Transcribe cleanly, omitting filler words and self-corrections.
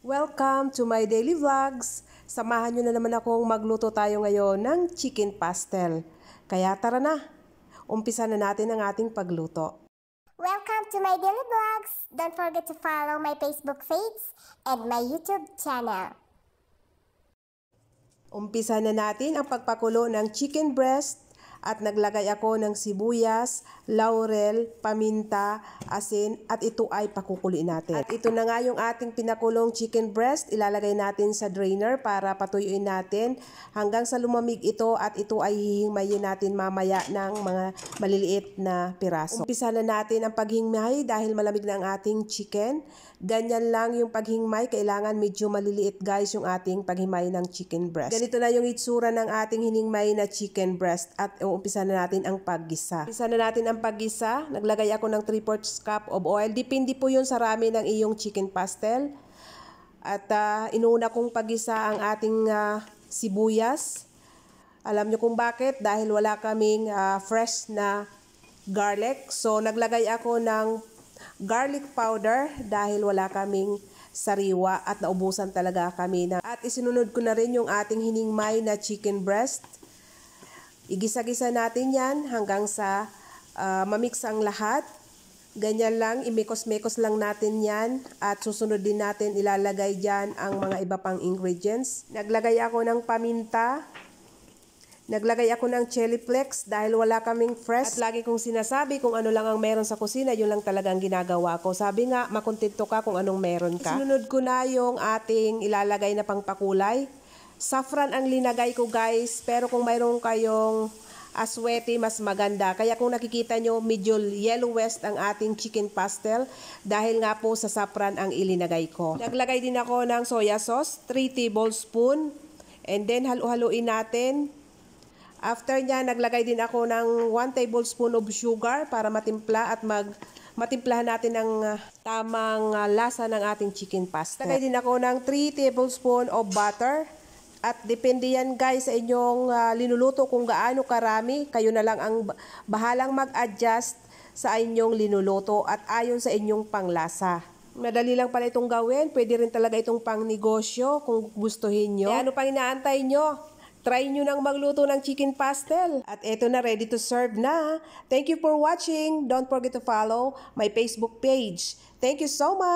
Welcome to my daily vlogs. Samahan nyo na naman akong magluto tayo ngayon ng chicken pastel. Kaya tara na, umpisa na natin ang ating pagluto. Welcome to my daily vlogs. Don't forget to follow my Facebook page and my YouTube channel. Umpisa na natin ang pagpakulo ng chicken breast at naglagay ako ng sibuyas, laurel, paminta, asin at ito ay pakukuloyin natin. At ito na nga yung ating pinakulong chicken breast, ilalagay natin sa drainer para patuyuin natin hanggang sa lumamig ito at ito ay hihingmayin natin mamaya ng mga maliliit na piraso. Umpisa na natin ang paghingmay dahil malamig na ang ating chicken. Ganyan lang yung paghingmay, kailangan medyo maliliit guys yung ating paghingmay ng chicken breast. Ganito na yung itsura ng ating hiningmay na chicken breast at umpisa na natin ang paggisa. Umpisa na natin ang paggisa. Naglagay ako ng 3/4 cup of oil. Depende po yun sa rami ng iyong chicken pastel. At inuna kong paggisa ang ating sibuyas. Alam nyo kung bakit? Dahil wala kaming fresh na garlic. So naglagay ako ng garlic powder dahil wala kaming sariwa at naubusan talaga kami na. At isinunod ko na rin yung ating hiningmay na chicken breast. Igisa-gisa natin yan hanggang sa mamix ang lahat. Ganyan lang, imekos-mekos lang natin yan. At susunod din natin ilalagay dyan ang mga iba pang ingredients. Naglagay ako ng paminta. Naglagay ako ng chili flakes dahil wala kaming fresh. At lagi kong sinasabi kung ano lang ang meron sa kusina, yun lang talagang ginagawa ko. Sabi nga, makontento ka kung anong meron ka. Sinunod ko na yung ating ilalagay na pangpakulay. Saffron ang linagay ko guys, pero kung mayroon kayong aswete, mas maganda. Kaya kung nakikita nyo, medyo yellow west ang ating chicken pastel dahil nga po sa saffron ang ilinagay ko. Naglagay din ako ng soya sauce, 3 tablespoon, and then halu-haluin natin. After nya, naglagay din ako ng 1 tablespoon of sugar para matimpla at matimplahan natin ng tamang lasa ng ating chicken pastel. Naglagay din ako ng 3 tablespoon of butter. At depende yan guys sa inyong linuluto kung gaano karami. Kayo na lang ang bahalang mag-adjust sa inyong linuluto at ayon sa inyong panglasa. Madali lang pala itong gawin. Pwede rin talaga itong pang negosyo kung gustuhin nyo. Ano pang inaantay nyo? Try nyo nang magluto ng chicken pastel. At eto na, ready to serve na. Thank you for watching. Don't forget to follow my Facebook page. Thank you so much.